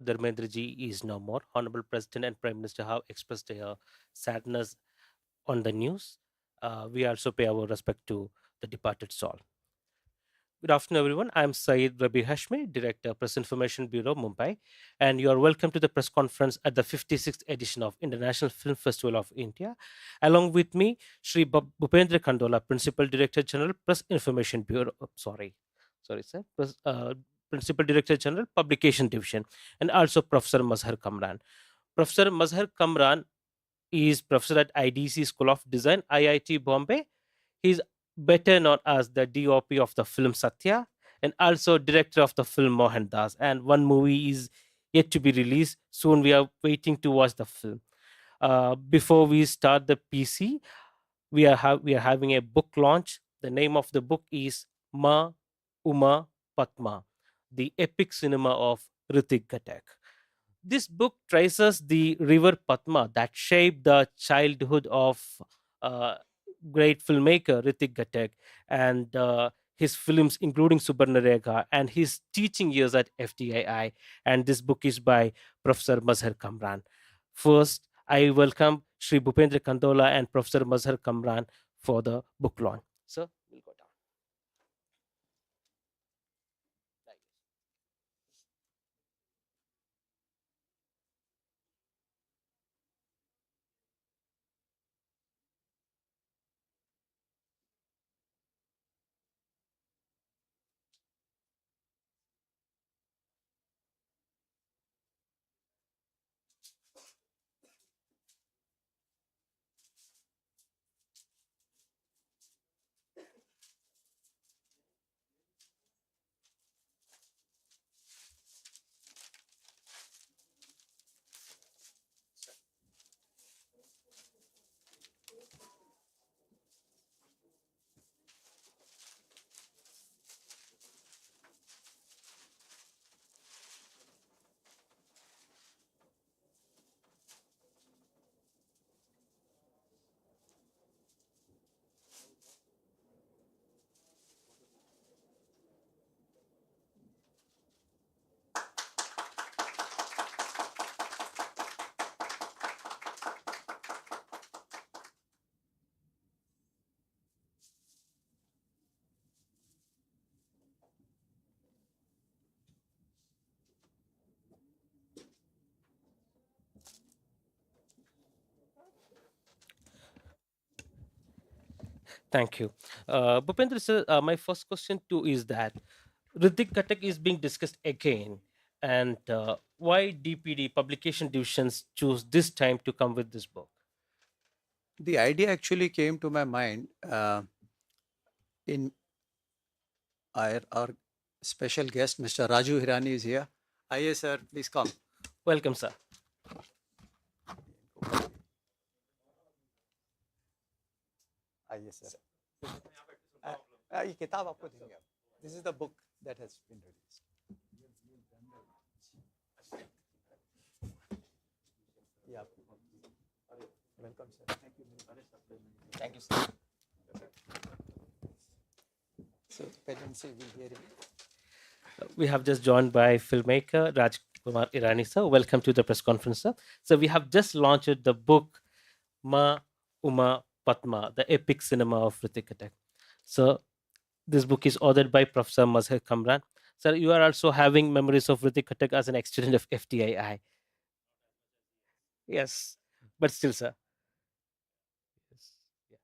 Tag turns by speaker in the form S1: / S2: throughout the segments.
S1: Dharmendra ji is no more. Honorable President and Prime Minister have expressed their sadness on the news. We also pay our respect to the departed soul. Good afternoon, everyone. I'm Saeed Rabi Hashmi, Director, Press Information Bureau, Mumbai, and you are welcome to the press conference at the 56th edition of International Film Festival of India. Along with me, Shri Bhupendra Kandola, Principal Director General, Press Information Bureau. Sorry, sir. Principal Director General, Publication Division, and also Professor Mazhar Kamran. Professor Mazhar Kamran is professor at IDC School of Design, IIT Bombay. He's better known as the DOP of the film Satya and also director of the film Mohandas. And one movie is yet to be released. Soon we are waiting to watch the film. Before we start the PC, we are having a book launch. The name of the book is Ma Uma Padma, the epic cinema of Ritik Ghatak. This book traces the river Padma that shaped the childhood of uh, great filmmaker Ritik Ghatak and his films, including Subarnarekha, and his teaching years at FTII. And this book is by Professor Mazhar Kamran. First, I welcome Sri Bhupendra Kandola and Professor Mazhar Kamran for the book launch. Sir, we'll go down. Thank you. Bhupendra sir, my first question too is that Ritik Katak is being discussed again, and why DPD publication divisions choose this time to come with this book?
S2: The idea actually came to my mind in our special guest, Mr. Raju Hirani is here. Aye, sir, please come.
S1: Welcome, sir.
S2: Aye, sir. ये किताब आपको देंगे अब. This is the book that has been released. Yeah. Welcome, sir. Thank you.
S1: Thank you, sir.
S2: So, presidency will hear him.
S1: We have just joined by filmmaker Raj Kumar Irani, sir. Welcome to the press conference, sir. So we have just launched the book Ma Uma Padma, the epic cinema of Ritik Katak. So this book is authored by Professor Mazhar Kamran. Sir, you are also having memories of Ritik Katak as an ex-student of FTII. Yes, but still, sir. Yes. Yeah.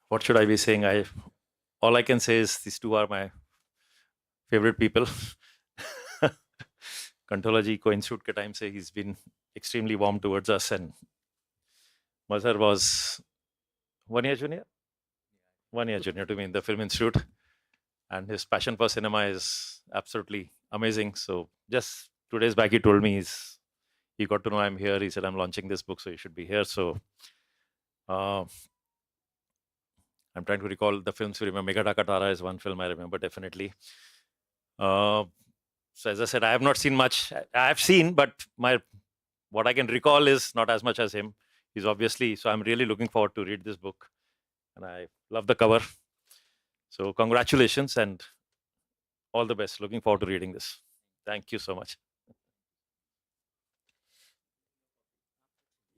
S3: What should I be saying? All I can say is these two are my favorite people. Contrology co-institute ke time se he's been extremely warm towards us, and Mazhar was 1 year junior to me in the film institute, and his passion for cinema is absolutely amazing. So just 2 days back he told me he got to know I'm here. He said I'm launching this book, so you should be here. So uh, I'm trying to recall the films you remember. Mega Takatara is one film I remember definitely. So as I said, I have not seen much. I have seen, but my what I can recall is not as much as him. He's obviously, so I'm really looking forward to read this book, and I love the cover. So congratulations and all the best. Looking forward to reading this. Thank you so much.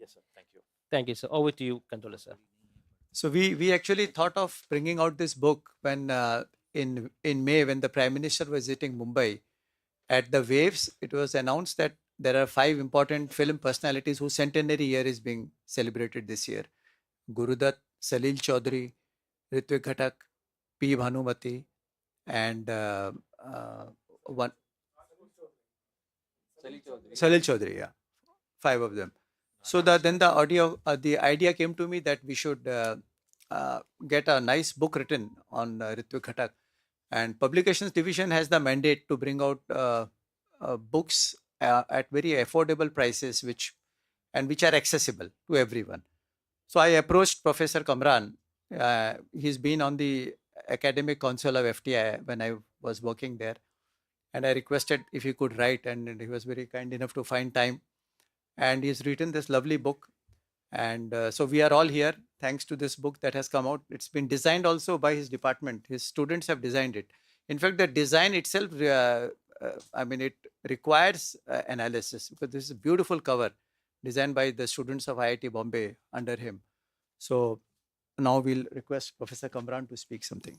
S3: Yes, sir. Thank you.
S1: Thank you, sir. Over to you, Controller, sir.
S2: So we actually thought of bringing out this book when in May, when the Prime Minister was visiting Mumbai. At the Waves, it was announced that there are 5 important film personalities whose centenary year is being celebrated this year: Gurudutt, Salil Chaudhary, Ritwik Ghatak, P. Bhanumati, and one Salil Chaudhary. Yeah, 5 of them. So then the idea came to me that we should get a nice book written on Ritwik Ghatak, and Publications Division has the mandate to bring out books at very affordable prices, which are accessible to everyone. So I approached Professor Kamran. He's been on the academic council of FTI when I was working there, and I requested if he could write, and he was very kind enough to find time. And he's written this lovely book, and so we are all here thanks to this book that has come out. It's been designed also by his department. His students have designed it. In fact, the design itself, it requires analysis, because this is a beautiful cover designed by the students of IIT Bombay under him. So now we'll request Professor Kamran to speak something.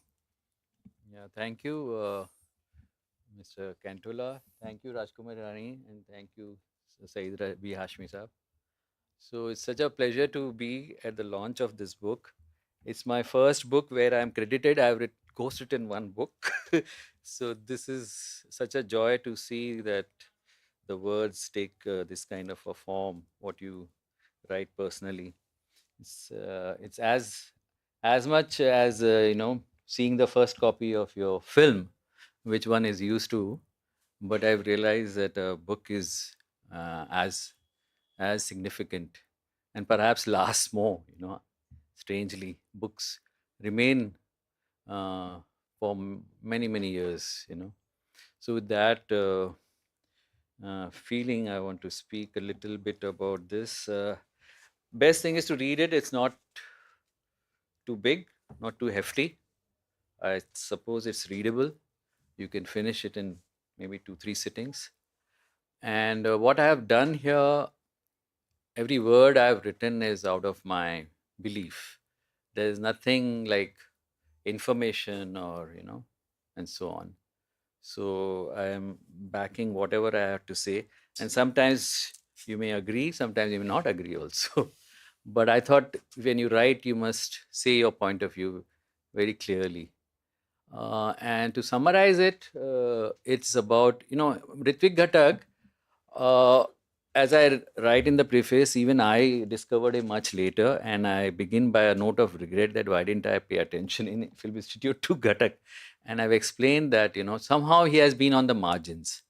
S4: Yeah, thank you, Mr. Cantola. Thank you, Rajkumar Rani, and thank you, Saeed B. Hashmi Saab. So it's such a pleasure to be at the launch of this book. It's my first book where I'm credited. I've ghost-written one book. So this is such a joy to see that the words take this kind of a form, what you write personally. It's as much as, seeing the first copy of your film, which one is used to, but I've realized that a book is as significant and perhaps lasts more. Strangely, books remain for many years. So with that feeling, I want to speak a little bit about this. Best thing is to read it. It's not too big, not too hefty. I suppose it's readable. You can finish it in maybe 2-3 sittings. And what I have done here, every word I've written is out of my belief. There's nothing like information or, and so on. So I am backing whatever I have to say. And sometimes you may agree, sometimes you may not agree also. But I thought when you write, you must say your point of view very clearly. And to summarize it, it's about, Ritwik Ghatak. As I write in the preface, even I discovered him much later, and I begin by a note of regret that why didn't I pay attention in Film Institute to Ghatak? And I've explained that, somehow he has been on the margins,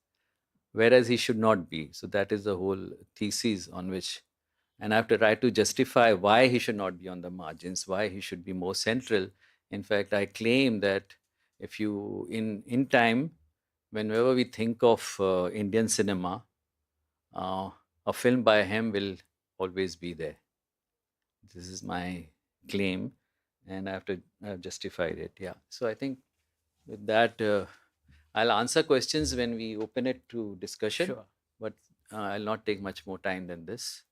S4: whereas he should not be. So that is the whole thesis on which, and I have to try to justify why he should not be on the margins, why he should be more central. In fact, I claim that if you, in time, whenever we think of Indian cinema, a film by him will always be there. This is my claim, and I have to justified it. Yeah. So I think with that, I'll answer questions when we open it to discussion.
S1: Sure.
S4: But I'll not take much more time than this.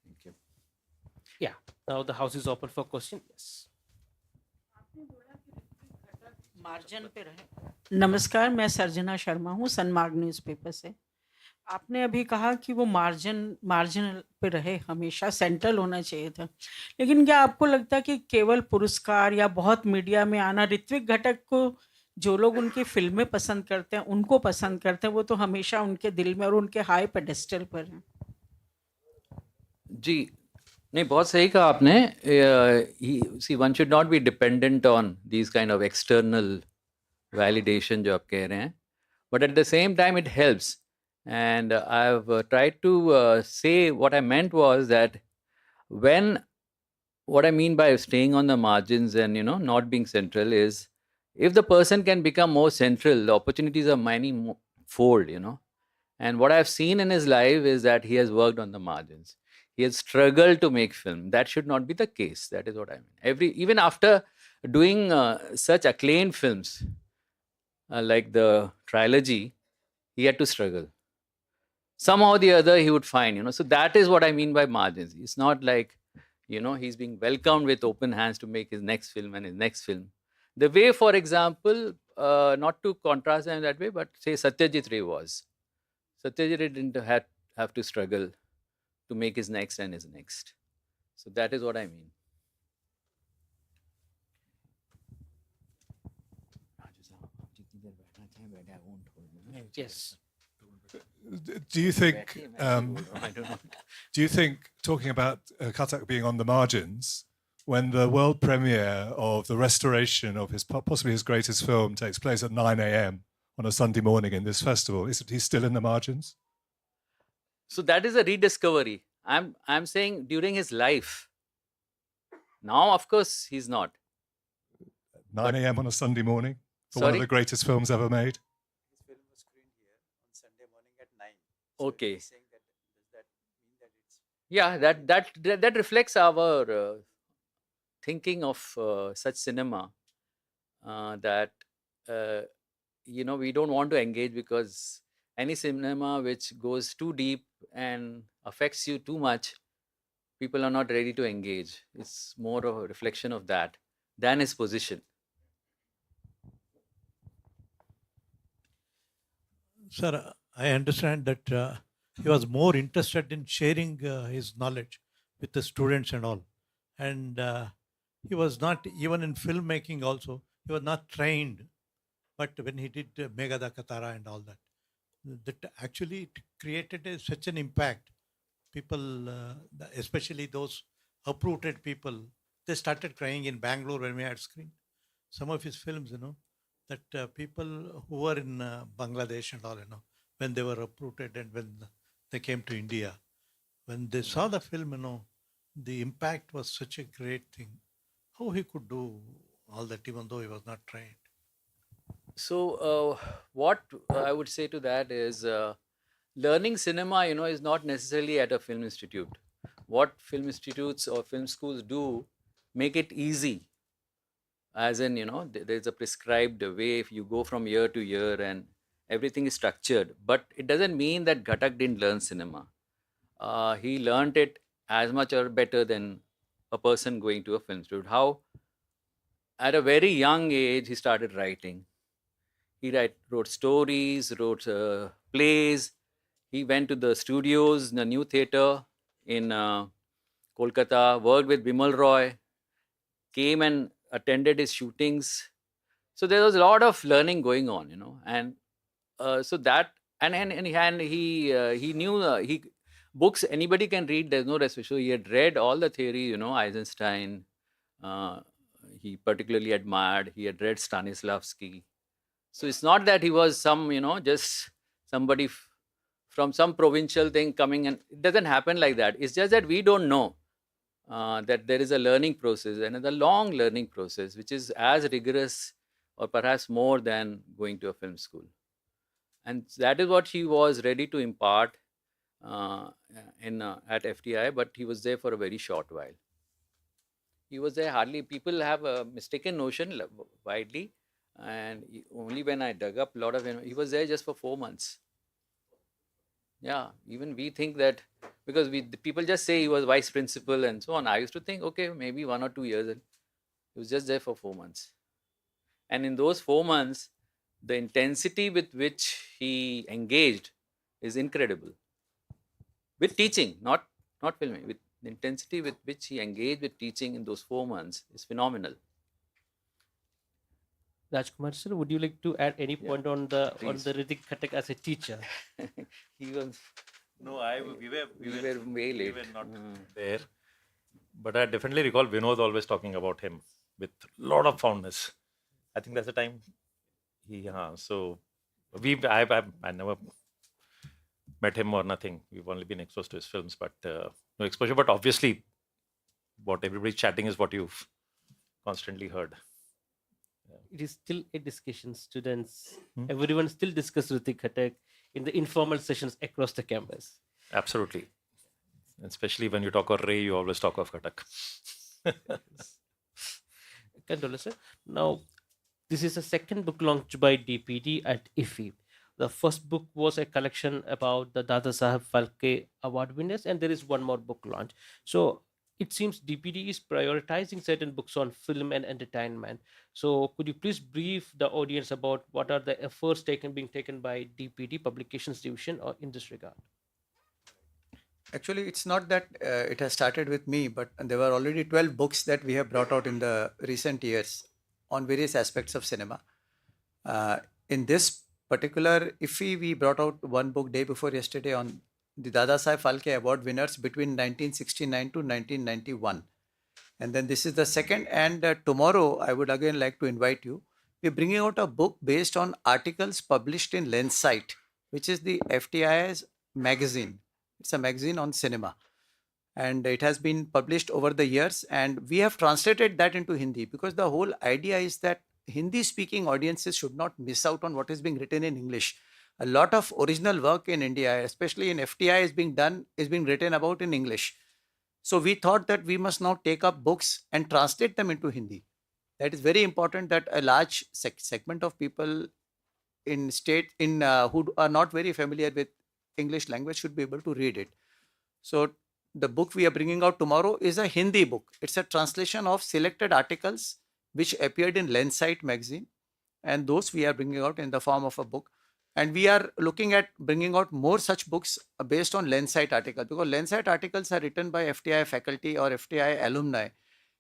S4: Thank you.
S1: Yeah. Now the house is open for question. Yes.
S5: Margin पे रहे। नमस्कार, मैं सर्जना शर्मा हूँ Sanmarg newspaper से। आपने अभी कहा कि वो मार्जिन पे रहे, हमेशा सेंट्रल होना चाहिए था, लेकिन क्या आपको लगता है कि केवल पुरस्कार या बहुत मीडिया में आना, ऋत्विक घटक को जो लोग उनकी फिल्में पसंद करते हैं, उनको पसंद करते हैं, वो तो हमेशा उनके दिल में और उनके हाई पेडेस्टल पर हैं?
S4: जी नहीं, बहुत सही कहा आपने. See, one should not be dependent on these kind of external validation जो आप कह रहे हैं, but at the same time it helps. And I've tried to say what I meant was that what I mean by staying on the margins and not being central is, if the person can become more central, the opportunities are many fold. And what I've seen in his life is that he has worked on the margins. He has struggled to make film. That should not be the case. That is what I mean. Even after doing such acclaimed films like the trilogy, he had to struggle. Somehow or the other, he would find, So that is what I mean by margins. It's not like, he's being welcomed with open hands to make his next film and his next film. The way, for example, not to contrast them that way, but say Satyajit Ray was. Satyajit Ray didn't have to struggle to make his next and his next. So that is what I mean.
S1: Yes.
S6: Do you think?
S4: I don't know.
S6: Do you think talking about Kathak being on the margins, when the world premiere of the restoration of possibly his greatest film takes place at 9 a.m. on a Sunday morning in this festival, is he still in the margins?
S4: So that is a rediscovery. I'm saying during his life. Now, of course, he's not.
S6: 9 a.m. on a Sunday morning for one of the greatest films ever made.
S2: His film was screened here on Sunday morning at 9. So
S4: Okay.
S2: he's saying that, does that mean that it's...
S4: Yeah, that reflects our thinking of such cinema that we don't want to engage, because any cinema which goes too deep and affects you too much, people are not ready to engage. It's more of a reflection of that than his position.
S7: Sir, I understand that he was more interested in sharing his knowledge with the students and all. And he was not, even in filmmaking also, he was not trained. But when he did Meghada Katara and all that actually it created such an impact. People, especially those uprooted people, they started crying in Bangalore when we had screened some of his films, that people who were in Bangladesh and all, when they were uprooted and when they came to India, when they saw the film, the impact was such a great thing. How he could do all that even though he was not trained?
S4: So what I would say to that is learning cinema, is not necessarily at a film institute. What film institutes or film schools do, make it easy. As in, there's a prescribed way. If you go from year to year and everything is structured, but it doesn't mean that Ghatak didn't learn cinema. He learned it as much or better than a person going to a film institute. How? At a very young age, he started writing. He wrote stories, wrote plays. He went to the studios, the new theatre in Kolkata, worked with Bimal Roy, came and attended his shootings. So there was a lot of learning going on, and so that and he knew books anybody can read. There's no restriction. So he had read all the theory, Eisenstein. He particularly admired. He had read Stanislavski. So it's not that he was some, just somebody from some provincial thing coming, and it doesn't happen like that. It's just that we don't know that there is a learning process, and a long learning process, which is as rigorous or perhaps more than going to a film school. And that is what he was ready to impart at FTI, but he was there for a very short while. He was there hardly. People have a mistaken notion widely. And only when I dug up a lot of him, he was there just for 4 months. Yeah, even we think that, because people just say he was vice principal and so on. I used to think, okay, maybe 1 or 2 years. And he was just there for 4 months. And in those 4 months, the intensity with which he engaged is incredible. With teaching, not filming. With the intensity with which he engaged with teaching in those 4 months is phenomenal.
S1: Rajkumar sir, would you like to add any point on the
S4: please.
S1: Ritik Khatak as a teacher?
S4: He was...
S3: No, we were
S4: way late.
S3: We were not there. But I definitely recall Vinod always talking about him with a lot of fondness. I think that's the time so I never met him or nothing. We've only been exposed to his films, but no exposure. But obviously, what everybody's chatting is what you've constantly heard.
S1: It is still a discussion. Students, everyone still discuss Ritik Khatak. in the informal sessions across the campus.
S3: Absolutely. Especially when you talk of Ray, you always talk of Katak.
S1: Condolences. Now, this is the second book launched by DPD at IFI. The first book was a collection about the Dada Saheb Phalke Award winners, and there is one more book launch. So it seems DPD is prioritizing certain books on film and entertainment. So could you please brief the audience about what are the efforts being taken by DPD Publications Division or in this regard?
S2: Actually, it's not that it has started with me, but there were already 12 books that we have brought out in the recent years on various aspects of cinema. In this particular IFI, we brought out one book day before yesterday on the Dada Sai Phalke Award winners between 1969 to 1991. And then this is the second. And tomorrow, I would again like to invite you. We're bringing out a book based on articles published in Lensight, which is the FTI's magazine. It's a magazine on cinema. And it has been published over the years. And we have translated that into Hindi because the whole idea is that Hindi speaking audiences should not miss out on what is being written in English. A lot of original work in India, especially in FTI, is being written about in English. So we thought that we must now take up books and translate them into Hindi. That is very important that a large segment of people in who are not very familiar with English language should be able to read it. So the book we are bringing out tomorrow is a Hindi book. It's a translation of selected articles which appeared in Lensight magazine, and those we are bringing out in the form of a book. And we are looking at bringing out more such books based on Lensight articles, because Lensight articles are written by FTI faculty or FTI alumni,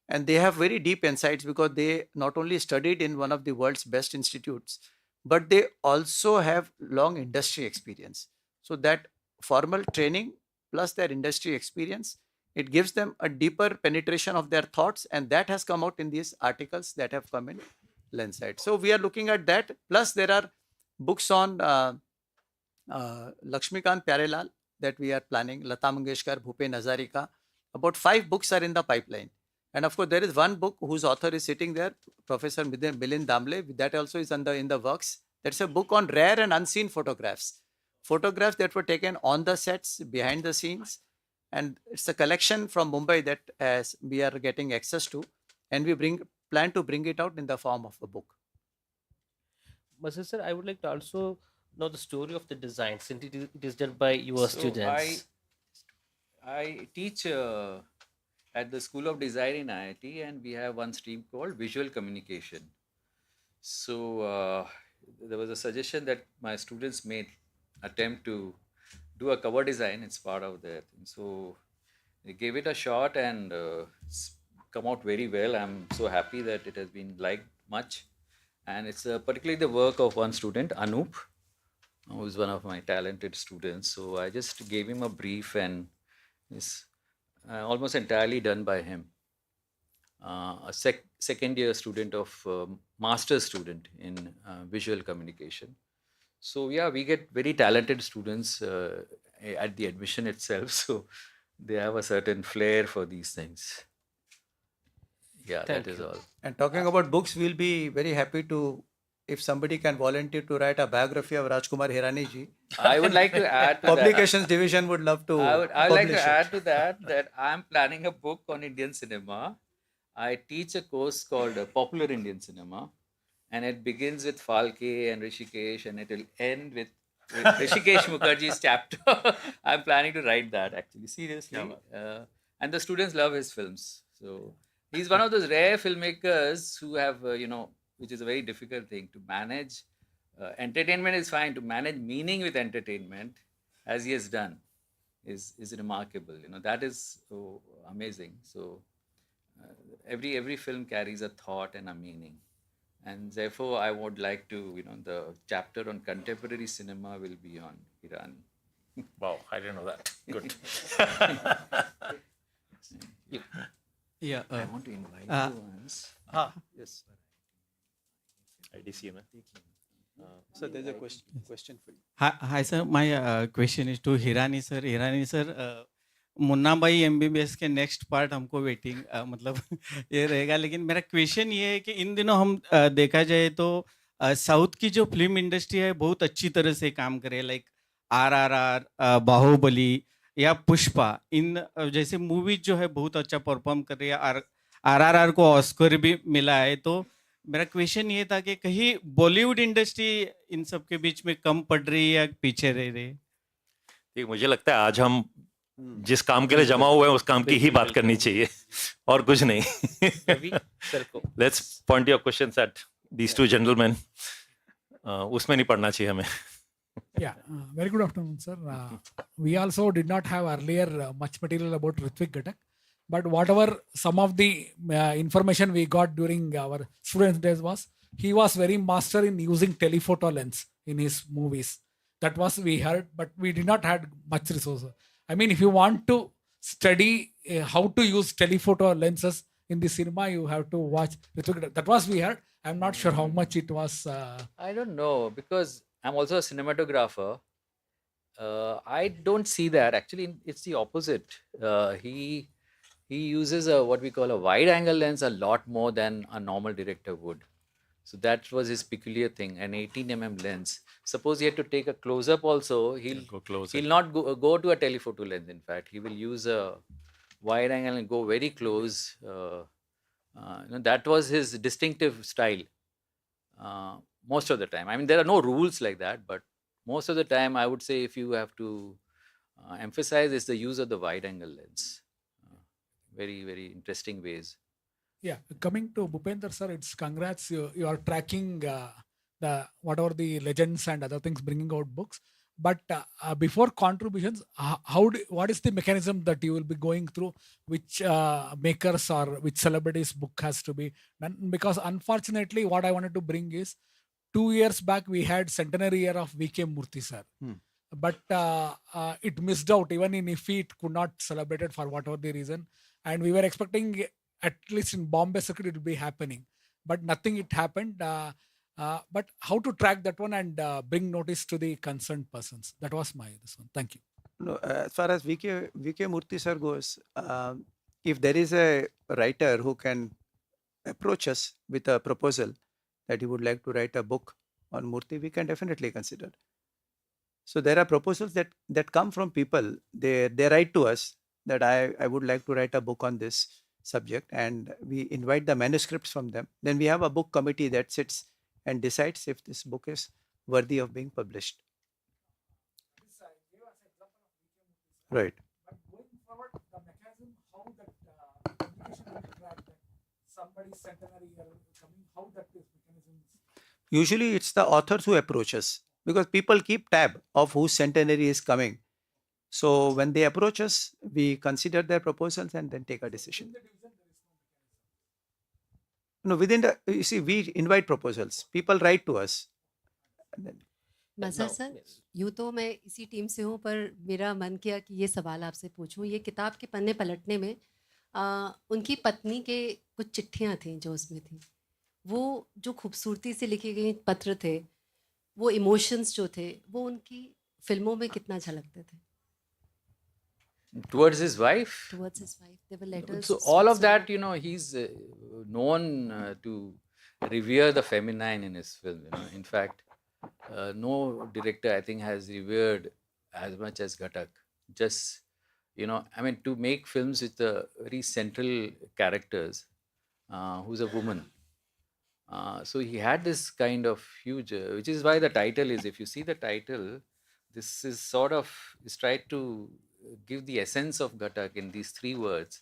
S2: and they have very deep insights because they not only studied in one of the world's best institutes, but they also have long industry experience. So that formal training plus their industry experience, it gives them a deeper penetration of their thoughts, and that has come out in these articles that have come in Lensight. So we are looking at that. Plus there are books on Lakshmikant Pyarelal that we are planning, Lata Mangeshkar, Bhupen Hazarika. About 5 books are in the pipeline. And of course, there is one book whose author is sitting there, Professor Milind Damle. That also is in the works. That's a book on rare and unseen photographs. Photographs that were taken on the sets, behind the scenes. And it's a collection from Mumbai that we are getting access to. And we plan to bring it out in the form of a book.
S1: Masih sir, I would like to also know the story of the design, since it is done by your students.
S4: I teach at the School of Design in IIT, and we have one stream called Visual Communication. So there was a suggestion that my students made attempt to do a cover design. It's part of that. So they gave it a shot, and it's come out very well. I'm so happy that it has been liked much. And it's particularly the work of one student, Anup, who is one of my talented students. So I just gave him a brief, and it's almost entirely done by him. A second year student of master's student in visual communication. So yeah, we get very talented students at the admission itself. So they have a certain flair for these things. Yeah,
S1: Thank
S4: that is
S1: you.
S4: all.
S2: And talking about books, we'll be very happy to, if somebody can volunteer to write a biography of Rajkumar Hirani ji.
S4: I would like to add to
S2: Publications division would love to
S4: I would like to
S2: publish it.
S4: add to that I'm planning a book on Indian cinema. I teach a course called Popular Indian Cinema, and it begins with Phalke and Rishikesh, and it will end with Rishikesh Mukherjee's chapter. I'm planning to write that, actually, seriously. And the students love his films. So he's one of those rare filmmakers who have, which is a very difficult thing to manage. Entertainment is fine. To manage meaning with entertainment, as he has done, is remarkable. That is amazing. So every film carries a thought and a meaning. And therefore, I would like to, the chapter on contemporary cinema will be on Hirani.
S3: Wow, I didn't know that. Good.
S8: Yeah.
S4: I want to invite you once.
S2: Yes.
S3: IDCM.
S2: So there's a question for you.
S8: Hi, sir. My question is to Hirani sir. Hirani sir, Munna भाई MBBS के next part हमको waiting मतलब ये रहेगा, लेकिन मेरा question ये है कि इन दिनों हम देखा जाए तो साउथ की जो फिल्म इंडस्ट्री है बहुत अच्छी तरह से काम करे, लाइक RRR, बाहुबली या पुष्पा, इन जैसे मूवीज जो है बहुत अच्छा परफॉर्म कर रही है। RRR को ऑस्कर भी मिला है। तो मेरा क्वेश्चन ये था कि कहीं बॉलीवुड इंडस्ट्री इन सब के बीच में कम पड़ रही है या पीछे रह रही है?
S3: देखिए, मुझे लगता है आज हम
S2: हम्म,
S3: जिस काम के लिए जमा
S4: बिल्कुल
S3: हुए हैं उस काम की ही
S4: बिल्कुल
S3: बात करनी
S4: बिल्कुल
S3: चाहिए और कुछ
S4: रवि
S3: नहीं।
S4: सर को
S3: let's point your questions at these two gentleman. उसमें नहीं पढ़ना चाहिए हमें।
S9: Yeah, very good afternoon, sir. We also did not have earlier much material about Ritvik Ghatak, but whatever some of the information we got during our students' days was he was very master in using telephoto lens in his movies. That was we heard, but we did not had much resources. I mean, if you want to study how to use telephoto lenses in the cinema, you have to watch Ritvik Ghatak. That was we heard. I'm not sure how much it was.
S4: I don't know, because I'm also a cinematographer. I don't see that. Actually, it's the opposite. He uses a what we call a wide angle lens a lot more than a normal director would. So that was his peculiar thing, an 18 mm lens. Suppose he had to take a close up also,
S3: Go closer.
S4: he'll not go to a telephoto lens. In fact, he will use a wide angle and go very close. That was his distinctive style. Most of the time, I mean, there are no rules like that, but most of the time, I would say if you have to emphasize, is the use of the wide angle lens. Very, very interesting ways.
S9: Yeah, coming to Bhupender sir, it's congrats. You are tracking the whatever the legends and other things, bringing out books. But before contributions, what is the mechanism that you will be going through? Which makers or which celebrities book has to be done? Because unfortunately, what I wanted to bring is 2 years back we had centenary year of VK Murthy sir. But it missed out. Even in IFFI, it could not celebrate it for whatever the reason. And we were expecting, at least in Bombay circuit, it will be happening. But nothing it happened. But how to track that one and bring notice to the concerned persons? That was this one. Thank you.
S2: No, as far as VK Murthy sir goes, if there is a writer who can approach us with a proposal that he would like to write a book on Murthy, we can definitely consider. So there are proposals that come from people. They write to us that I would like to write a book on this subject, and we invite the manuscripts from them. Then we have a book committee that sits and decides if this book is worthy of being published. Right.
S9: But going forward, the mechanism, how that publication will track that somebody's centenary year coming, how that is mechanism is.
S2: Usually it's the authors who approach us because people keep tab of whose centenary is coming. So when they approach us, we consider their proposals and then take a decision. No, within the, you see, we invite proposals. People write to us. And then,
S10: Mazhar sir, यूँ तो मैं इसी team से हूँ, पर मेरा मन किया कि ये सवाल आपसे पूछूं। ये किताब के पन्ने पलटने में उनकी पत्नी के कुछ चिट्ठियाँ थीं जो उसमें थी, वो जो खूबसूरती से लिखे गए पत्र थे, वो इमोशंस जो थे, वो उनकी फिल्मों में कितना झलकते थे?
S4: Towards his wife?
S10: Towards his wife, there were letters.
S4: So all of that, he's known to revere the feminine in his film. In fact, no director, I think, has revered as much as Ghatak. Just, I mean, to make films with very central characters, who's a woman. So he had this kind of huge, which is why the title is, if you see the title, this is is tried to give the essence of Ghatak in these three words.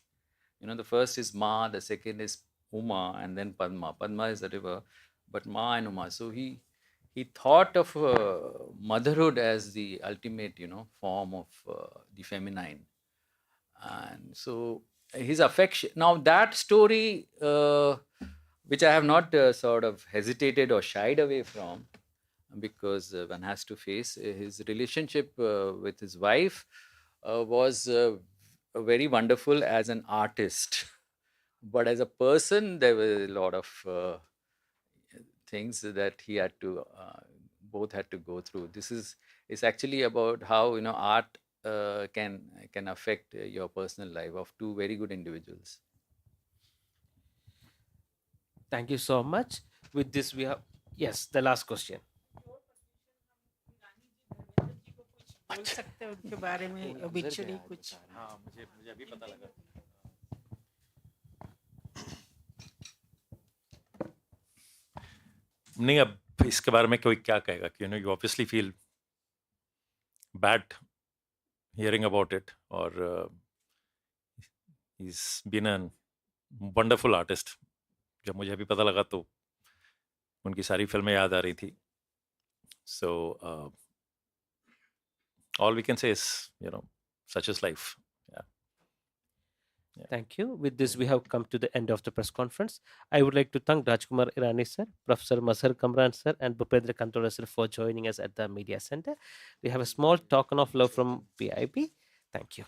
S4: The first is Ma, the second is Uma, and then Padma. Padma is the river, but Ma and Uma. So he thought of motherhood as the ultimate, form of the feminine. And so his affection. Now that story, which I have not sort of hesitated or shied away from, because one has to face his relationship with his wife was very wonderful as an artist. But as a person, there were a lot of things that he had to, both had to go through. This is actually about how art can affect your personal life of two very good individuals.
S1: Thank you so much. With this, we have, yes, the last question.
S5: बोल सकते हैं उनके बारे में obituary कुछ?
S3: हाँ, मुझे अभी पता लगा। नहीं, अब इसके बारे में कोई क्या कहेगा कि you obviously feel bad hearing about it, और he is been an wonderful artist. जब मुझे अभी पता लगा तो उनकी सारी फिल्में याद आ रही थी। सो all we can say is, such is life. Yeah.
S1: Thank you. With this, we have come to the end of the press conference. I would like to thank Rajkumar Irani sir, Professor Mazhar Kamran sir, and Bhupendra Kantora sir for joining us at the Media Center. We have a small token of love from PIB. Thank you.